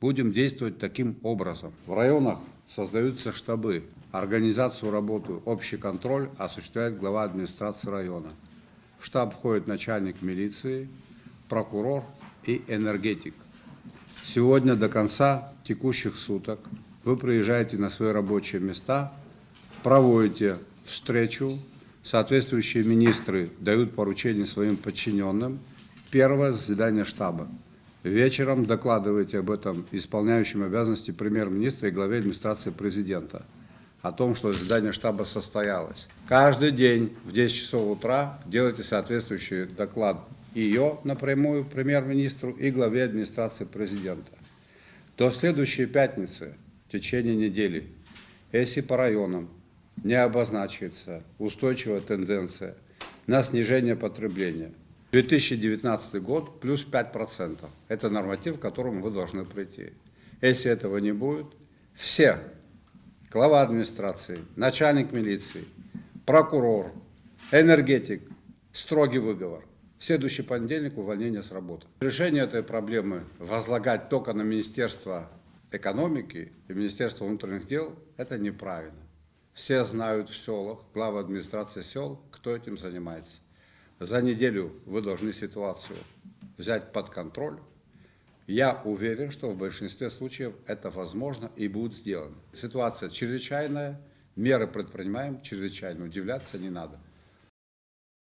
Будем действовать таким образом. В районах создаются штабы. Организацию работы, общий контроль осуществляет глава администрации района. В штаб входит начальник милиции, прокурор и энергетик. Сегодня до конца текущих суток вы приезжаете на свои рабочие места, проводите встречу, соответствующие министры дают поручения своим подчиненным. Первое заседание штаба. Вечером докладываете об этом исполняющим обязанности премьер-министра и главе администрации президента, о том, что заседание штаба состоялось. Каждый день в 10 часов утра делайте соответствующий доклад ее напрямую премьер-министру и главе администрации президента. До следующей пятницы, в течение недели, если по районам не обозначится устойчивая тенденция на снижение потребления, 2019 год плюс 5%. Это норматив, к которому вы должны прийти. Если этого не будет, все, глава администрации, начальник милиции, прокурор, энергетик, строгий выговор. В следующий понедельник увольнение с работы. Решение этой проблемы возлагать только на Министерство экономики и Министерство внутренних дел – это неправильно. Все знают в селах, главы администрации сел, кто этим занимается. За неделю вы должны ситуацию взять под контроль. Я уверен, что в большинстве случаев это возможно и будет сделано. Ситуация чрезвычайная, меры предпринимаем чрезвычайно, удивляться не надо.